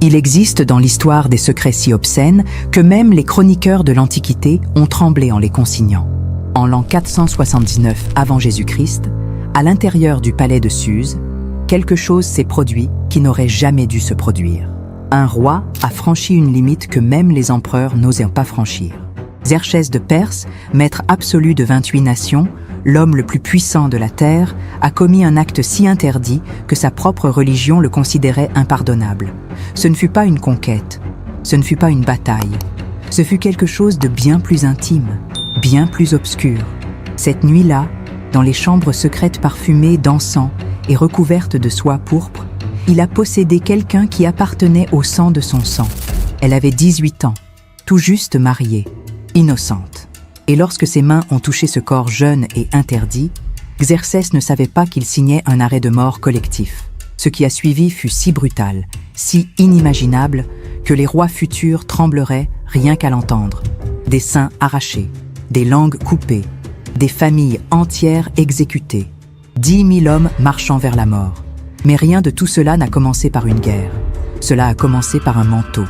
Il existe dans l'histoire des secrets si obscènes que même les chroniqueurs de l'Antiquité ont tremblé en les consignant. En l'an 479 avant Jésus-Christ, à l'intérieur du palais de Suse, quelque chose s'est produit qui n'aurait jamais dû se produire. Un roi a franchi une limite que même les empereurs n'osaient pas franchir. Xerxès de Perse, maître absolu de 28 nations, l'homme le plus puissant de la terre, a commis un acte si interdit que sa propre religion le considérait impardonnable. Ce ne fut pas une conquête, ce ne fut pas une bataille, ce fut quelque chose de bien plus intime, bien plus obscur. Cette nuit-là, dans les chambres secrètes parfumées d'encens et recouvertes de soie pourpre, il a possédé quelqu'un qui appartenait au sang de son sang. Elle avait 18 ans, tout juste mariée, innocente. Et lorsque ses mains ont touché ce corps jeune et interdit, Xerxès ne savait pas qu'il signait un arrêt de mort collectif. Ce qui a suivi fut si brutal, si inimaginable, que les rois futurs trembleraient rien qu'à l'entendre. Des seins arrachés, des langues coupées, des familles entières exécutées, 10 000 hommes marchant vers la mort. Mais rien de tout cela n'a commencé par une guerre. Cela a commencé par un manteau.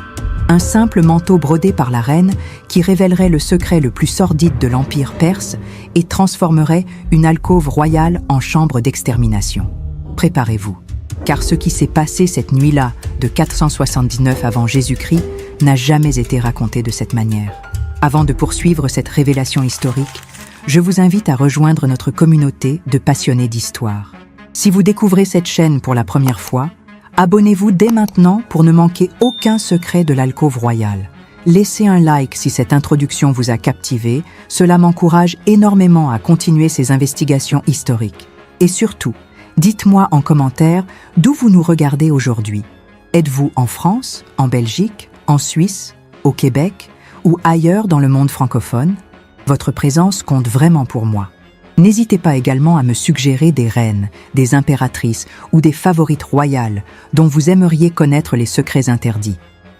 Un simple manteau brodé par la reine qui révélerait le secret le plus sordide de l'Empire perse et transformerait une alcôve royale en chambre d'extermination. Préparez-vous, car ce qui s'est passé cette nuit-là de 479 avant Jésus-Christ n'a jamais été raconté de cette manière. Avant de poursuivre cette révélation historique, je vous invite à rejoindre notre communauté de passionnés d'histoire. Si vous découvrez cette chaîne pour la première fois, abonnez-vous dès maintenant pour ne manquer aucun secret de l'alcôve royale. Laissez un like si cette introduction vous a captivé, cela m'encourage énormément à continuer ces investigations historiques. Et surtout, dites-moi en commentaire d'où vous nous regardez aujourd'hui. Êtes-vous en France, en Belgique, en Suisse, au Québec ou ailleurs dans le monde francophone? Votre présence compte vraiment pour moi. N'hésitez pas également à me suggérer des reines, des impératrices ou des favorites royales dont vous aimeriez connaître les secrets interdits.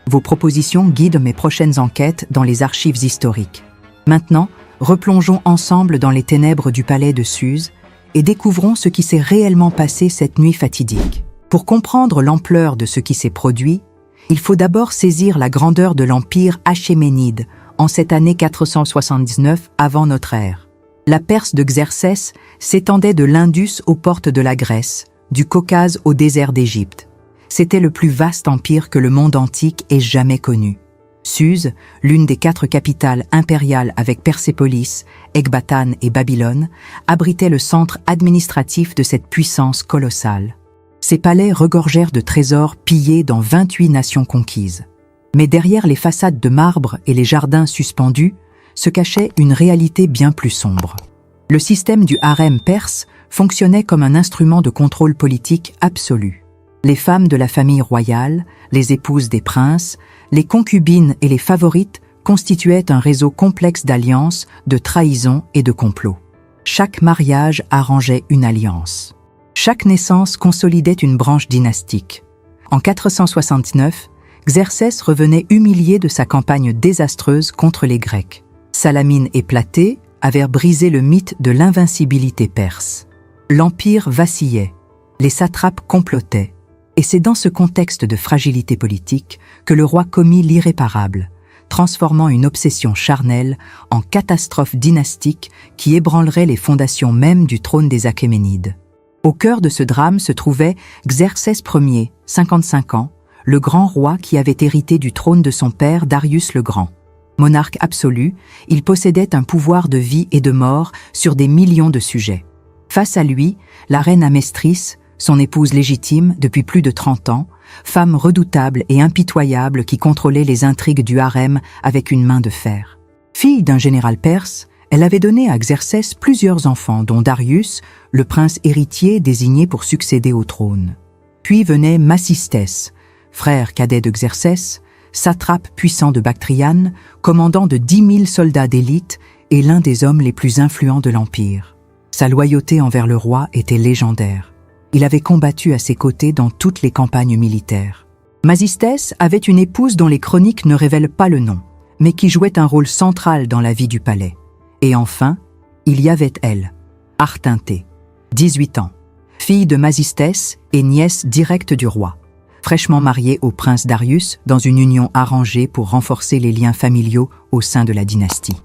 Vos propositions guident mes prochaines enquêtes dans les archives historiques. Maintenant, replongeons ensemble dans les ténèbres du palais de Suse et découvrons ce qui s'est réellement passé cette nuit fatidique. Pour comprendre l'ampleur de ce qui s'est produit, il faut d'abord saisir la grandeur de l'empire achéménide en cette année 479 avant notre ère. La Perse de Xerxès s'étendait de l'Indus aux portes de la Grèce, du Caucase au désert d'Égypte. C'était le plus vaste empire que le monde antique ait jamais connu. Suse, l'une des 4 capitales impériales avec Persépolis, Ecbatane et Babylone, abritait le centre administratif de cette puissance colossale. Ses palais regorgèrent de trésors pillés dans 28 nations conquises. Mais derrière les façades de marbre et les jardins suspendus, se cachait une réalité bien plus sombre. Le système du harem perse fonctionnait comme un instrument de contrôle politique absolu. Les femmes de la famille royale, les épouses des princes, les concubines et les favorites constituaient un réseau complexe d'alliances, de trahisons et de complots. Chaque mariage arrangeait une alliance. Chaque naissance consolidait une branche dynastique. En 469, Xerxès revenait humilié de sa campagne désastreuse contre les Grecs. Salamine et Platée avaient brisé le mythe de l'invincibilité perse. L'empire vacillait, les satrapes complotaient, et c'est dans ce contexte de fragilité politique que le roi commit l'irréparable, transformant une obsession charnelle en catastrophe dynastique qui ébranlerait les fondations mêmes du trône des Achéménides. Au cœur de ce drame se trouvait Xerxès Ier, 55 ans, le grand roi qui avait hérité du trône de son père Darius le Grand. Monarque absolu, il possédait un pouvoir de vie et de mort sur des millions de sujets. Face à lui, la reine Amestris, son épouse légitime depuis plus de 30 ans, femme redoutable et impitoyable qui contrôlait les intrigues du harem avec une main de fer. Fille d'un général perse, elle avait donné à Xerxès plusieurs enfants, dont Darius, le prince héritier désigné pour succéder au trône. Puis venait Macistès, frère cadet de Xerxès, satrape puissant de Bactriane, commandant de 10 000 soldats d'élite et l'un des hommes les plus influents de l'Empire. Sa loyauté envers le roi était légendaire. Il avait combattu à ses côtés dans toutes les campagnes militaires. Macistès avait une épouse dont les chroniques ne révèlent pas le nom, mais qui jouait un rôle central dans la vie du palais. Et enfin, il y avait elle, Artintée, 18 ans, fille de Macistès et nièce directe du roi. fraîchement mariée au prince Darius dans une union arrangée pour renforcer les liens familiaux au sein de la dynastie.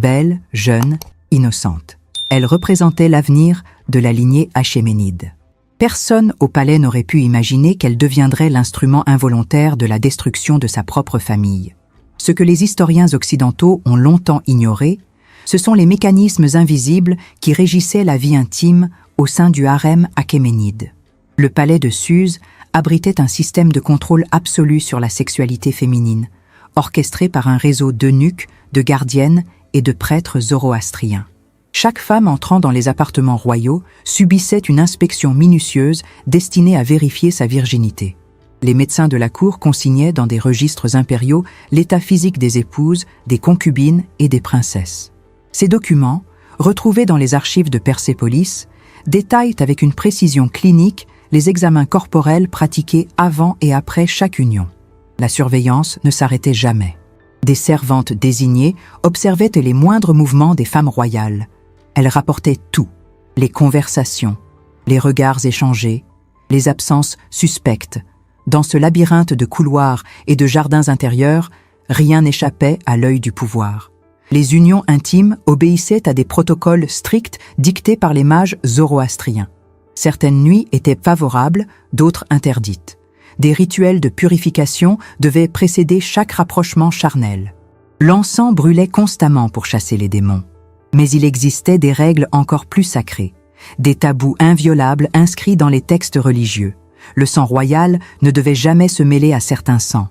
Belle, jeune, innocente. Elle représentait l'avenir de la lignée achéménide. Personne au palais n'aurait pu imaginer qu'elle deviendrait l'instrument involontaire de la destruction de sa propre famille. Ce que les historiens occidentaux ont longtemps ignoré, ce sont les mécanismes invisibles qui régissaient la vie intime au sein du harem achéménide. Le palais de Suse abritait un système de contrôle absolu sur la sexualité féminine, orchestré par un réseau d'eunuques, de gardiennes et de prêtres zoroastriens. Chaque femme entrant dans les appartements royaux subissait une inspection minutieuse destinée à vérifier sa virginité. Les médecins de la cour consignaient dans des registres impériaux l'état physique des épouses, des concubines et des princesses. Ces documents, retrouvés dans les archives de Persépolis, détaillent avec une précision clinique les examens corporels pratiqués avant et après chaque union. La surveillance ne s'arrêtait jamais. Des servantes désignées observaient les moindres mouvements des femmes royales. Elles rapportaient tout, les conversations, les regards échangés, les absences suspectes. Dans ce labyrinthe de couloirs et de jardins intérieurs, rien n'échappait à l'œil du pouvoir. Les unions intimes obéissaient à des protocoles stricts dictés par les mages zoroastriens. Certaines nuits étaient favorables, d'autres interdites. Des rituels de purification devaient précéder chaque rapprochement charnel. L'encens brûlait constamment pour chasser les démons. Mais il existait des règles encore plus sacrées, des tabous inviolables inscrits dans les textes religieux. Le sang royal ne devait jamais se mêler à certains sangs.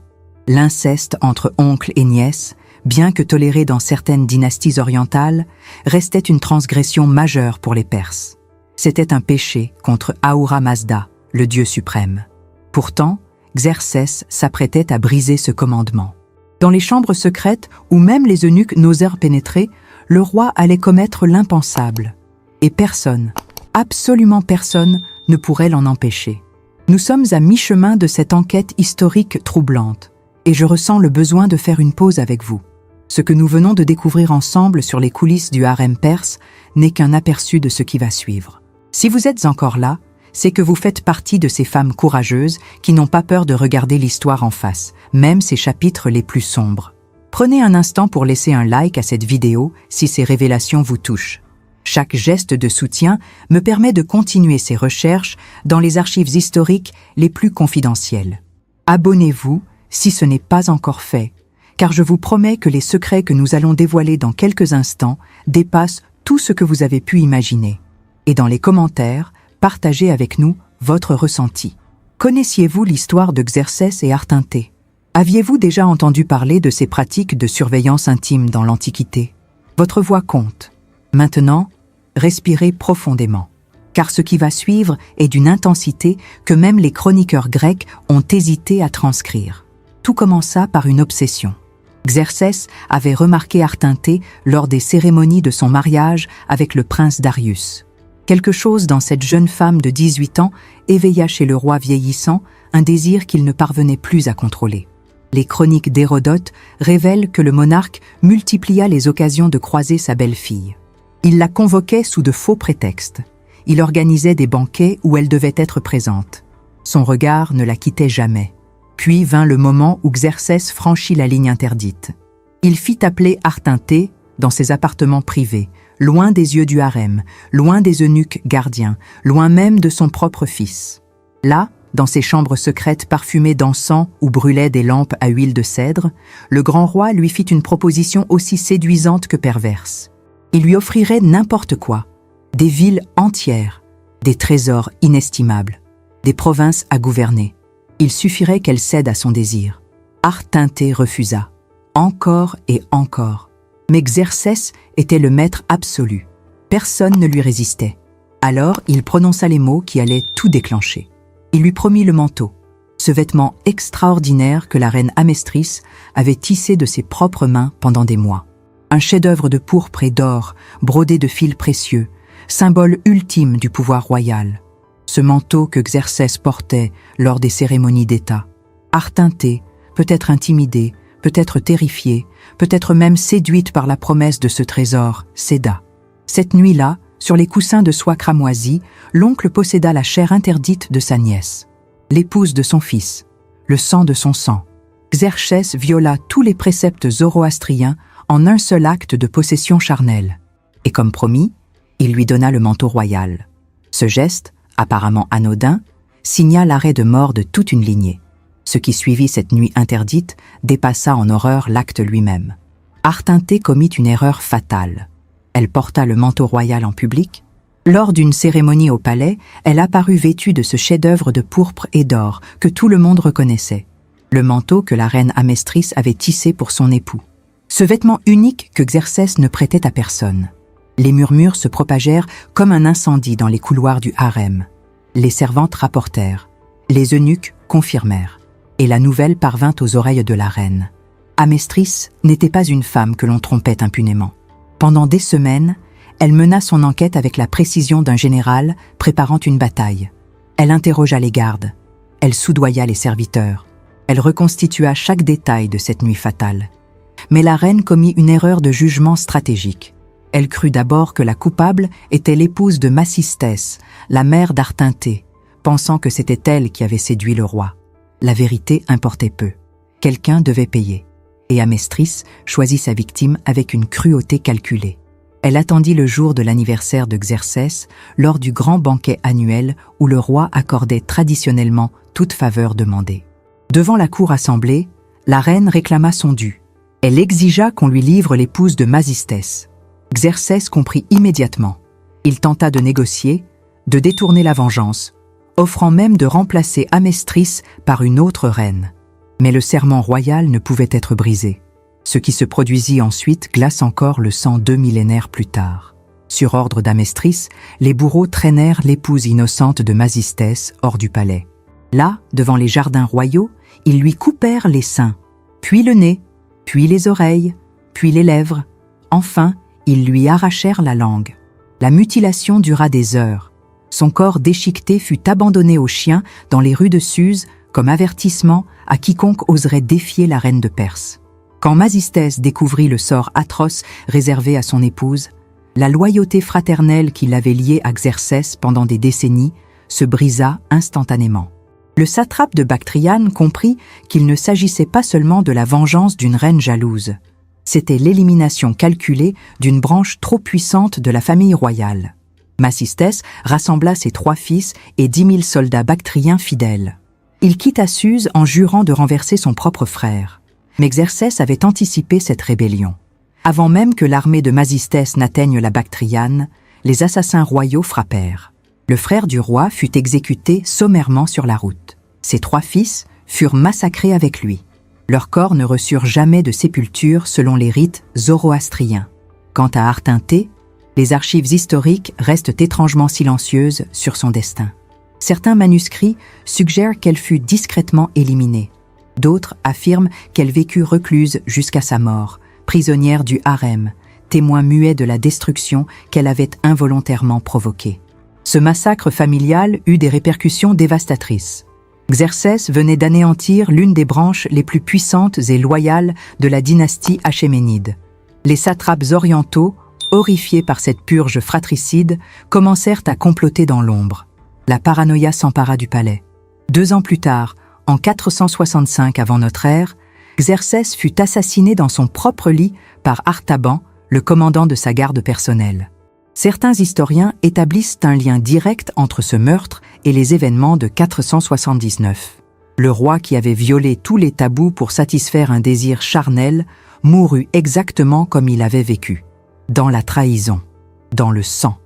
L'inceste entre oncles et nièces, bien que toléré dans certaines dynasties orientales, restait une transgression majeure pour les Perses. C'était un péché contre Ahura Mazda, le dieu suprême. Pourtant, Xerxès s'apprêtait à briser ce commandement. Dans les chambres secrètes où même les eunuques n'osèrent pénétrer, le roi allait commettre l'impensable. Et personne, absolument personne, ne pourrait l'en empêcher. Nous sommes à mi-chemin de cette enquête historique troublante, et je ressens le besoin de faire une pause avec vous. Ce que nous venons de découvrir ensemble sur les coulisses du harem perse n'est qu'un aperçu de ce qui va suivre. Si vous êtes encore là, c'est que vous faites partie de ces femmes courageuses qui n'ont pas peur de regarder l'histoire en face, même ses chapitres les plus sombres. Prenez un instant pour laisser un like à cette vidéo si ces révélations vous touchent. Chaque geste de soutien me permet de continuer ces recherches dans les archives historiques les plus confidentielles. Abonnez-vous si ce n'est pas encore fait, car je vous promets que les secrets que nous allons dévoiler dans quelques instants dépassent tout ce que vous avez pu imaginer. Et dans les commentaires, partagez avec nous votre ressenti. Connaissiez-vous l'histoire de Xerxès et Artinté? Aviez-vous déjà entendu parler de ces pratiques de surveillance intime dans l'Antiquité? Votre voix compte. Maintenant, respirez profondément, car ce qui va suivre est d'une intensité que même les chroniqueurs grecs ont hésité à transcrire. Tout commença par une obsession. Xerxès avait remarqué Artinté lors des cérémonies de son mariage avec le prince Darius. Quelque chose dans cette jeune femme de 18 ans éveilla chez le roi vieillissant un désir qu'il ne parvenait plus à contrôler. Les chroniques d'Hérodote révèlent que le monarque multiplia les occasions de croiser sa belle-fille. Il la convoquait sous de faux prétextes. Il organisait des banquets où elle devait être présente. Son regard ne la quittait jamais. Puis vint le moment où Xerxès franchit la ligne interdite. Il fit appeler Artinté dans ses appartements privés, loin des yeux du harem, loin des eunuques gardiens, loin même de son propre fils. Là, dans ses chambres secrètes parfumées d'encens où brûlaient des lampes à huile de cèdre, le grand roi lui fit une proposition aussi séduisante que perverse. Il lui offrirait n'importe quoi, des villes entières, des trésors inestimables, des provinces à gouverner. Il suffirait qu'elle cède à son désir. Artinté refusa, encore et encore. Mais Xerxès était le maître absolu. Personne ne lui résistait. Alors il prononça les mots qui allaient tout déclencher. Il lui promit le manteau, ce vêtement extraordinaire que la reine Amestris avait tissé de ses propres mains pendant des mois. Un chef-d'œuvre de pourpre et d'or, brodé de fils précieux, symbole ultime du pouvoir royal. Ce manteau que Xerxès portait lors des cérémonies d'État. Artinté, peut-être intimidée, peut-être terrifiée, peut-être même séduite par la promesse de ce trésor, céda. Cette nuit-là, sur les coussins de soie cramoisie, l'oncle posséda la chair interdite de sa nièce. L'épouse de son fils, le sang de son sang. Xerxès viola tous les préceptes zoroastriens en un seul acte de possession charnelle. Et comme promis, il lui donna le manteau royal. Ce geste, apparemment anodin, signa l'arrêt de mort de toute une lignée. Ce qui suivit cette nuit interdite dépassa en horreur l'acte lui-même. Artintée commit une erreur fatale. Elle porta le manteau royal en public. Lors d'une cérémonie au palais, elle apparut vêtue de ce chef-d'œuvre de pourpre et d'or que tout le monde reconnaissait. Le manteau que la reine Amestris avait tissé pour son époux. Ce vêtement unique que Xerxès ne prêtait à personne. Les murmures se propagèrent comme un incendie dans les couloirs du harem. Les servantes rapportèrent. Les eunuques confirmèrent. Et la nouvelle parvint aux oreilles de la reine. Amestris n'était pas une femme que l'on trompait impunément. Pendant des semaines, elle mena son enquête avec la précision d'un général préparant une bataille. Elle interrogea les gardes. Elle soudoya les serviteurs. Elle reconstitua chaque détail de cette nuit fatale. Mais la reine commit une erreur de jugement stratégique. Elle crut d'abord que la coupable était l'épouse de Macistès, la mère d'Artintée, pensant que c'était elle qui avait séduit le roi. La vérité importait peu. Quelqu'un devait payer. Et Amestris choisit sa victime avec une cruauté calculée. Elle attendit le jour de l'anniversaire de Xerxès, lors du grand banquet annuel où le roi accordait traditionnellement toute faveur demandée. Devant la cour assemblée, la reine réclama son dû. Elle exigea qu'on lui livre l'épouse de Macistès. Xerxès comprit immédiatement. Il tenta de négocier, de détourner la vengeance, offrant même de remplacer Amestris par une autre reine. Mais le serment royal ne pouvait être brisé. Ce qui se produisit ensuite glace encore le sang 2 millénaires plus tard. Sur ordre d'Amestris, les bourreaux traînèrent l'épouse innocente de Macistès hors du palais. Là, devant les jardins royaux, ils lui coupèrent les seins, puis le nez, puis les oreilles, puis les lèvres. Enfin, ils lui arrachèrent la langue. La mutilation dura des heures. Son corps déchiqueté fut abandonné aux chiens dans les rues de Suse comme avertissement à quiconque oserait défier la reine de Perse. Quand Macistès découvrit le sort atroce réservé à son épouse, la loyauté fraternelle qui l'avait liée à Xerxès pendant des décennies se brisa instantanément. Le satrape de Bactriane comprit qu'il ne s'agissait pas seulement de la vengeance d'une reine jalouse. C'était l'élimination calculée d'une branche trop puissante de la famille royale. Macistès rassembla ses 3 fils et 10 000 soldats bactriens fidèles. Il quitta Suse en jurant de renverser son propre frère. Mais Xerxès avait anticipé cette rébellion. Avant même que l'armée de Macistès n'atteigne la Bactriane, les assassins royaux frappèrent. Le frère du roi fut exécuté sommairement sur la route. Ses 3 fils furent massacrés avec lui. Leurs corps ne reçurent jamais de sépulture selon les rites zoroastriens. Quant à Artintée, les archives historiques restent étrangement silencieuses sur son destin. Certains manuscrits suggèrent qu'elle fut discrètement éliminée. D'autres affirment qu'elle vécut recluse jusqu'à sa mort, prisonnière du harem, témoin muet de la destruction qu'elle avait involontairement provoquée. Ce massacre familial eut des répercussions dévastatrices. Xerxès venait d'anéantir l'une des branches les plus puissantes et loyales de la dynastie achéménide. Les satrapes orientaux, horrifiés par cette purge fratricide, commencèrent à comploter dans l'ombre. La paranoïa s'empara du palais. 2 ans plus tard, en 465 avant notre ère, Xerxès fut assassiné dans son propre lit par Artaban, le commandant de sa garde personnelle. Certains historiens établissent un lien direct entre ce meurtre et les événements de 479. Le roi qui avait violé tous les tabous pour satisfaire un désir charnel mourut exactement comme il avait vécu, dans la trahison, dans le sang,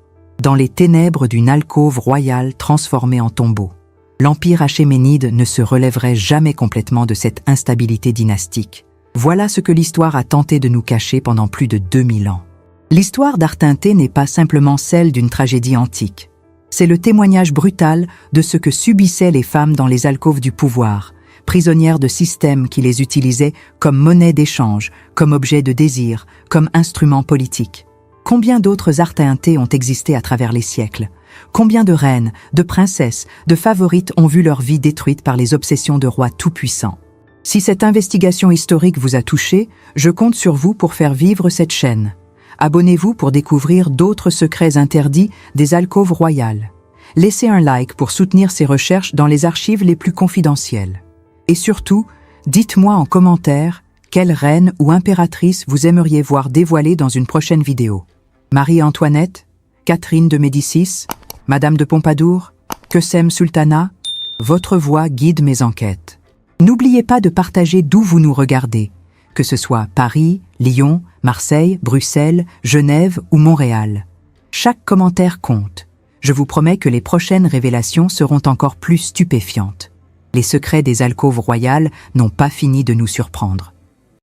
dans les ténèbres d'une alcôve royale transformée en tombeau. L'empire achéménide ne se relèverait jamais complètement de cette instabilité dynastique. Voilà ce que l'histoire a tenté de nous cacher pendant plus de 2000 ans. L'histoire d'Artintée n'est pas simplement celle d'une tragédie antique. C'est le témoignage brutal de ce que subissaient les femmes dans les alcôves du pouvoir, prisonnières de systèmes qui les utilisaient comme monnaie d'échange, comme objet de désir, comme instrument politique. Combien d'autres Artintées ont existé à travers les siècles? Combien de reines, de princesses, de favorites ont vu leur vie détruite par les obsessions de rois tout-puissants? Si cette investigation historique vous a touché, je compte sur vous pour faire vivre cette chaîne. Abonnez-vous pour découvrir d'autres secrets interdits des alcôves royales. Laissez un like pour soutenir ces recherches dans les archives les plus confidentielles. Et surtout, dites-moi en commentaire quelle reine ou impératrice vous aimeriez voir dévoilée dans une prochaine vidéo. Marie-Antoinette, Catherine de Médicis, Madame de Pompadour, Kösem Sultana, votre voix guide mes enquêtes. N'oubliez pas de partager d'où vous nous regardez, que ce soit Paris, Lyon, Marseille, Bruxelles, Genève ou Montréal. Chaque commentaire compte. Je vous promets que les prochaines révélations seront encore plus stupéfiantes. Les secrets des alcôves royales n'ont pas fini de nous surprendre.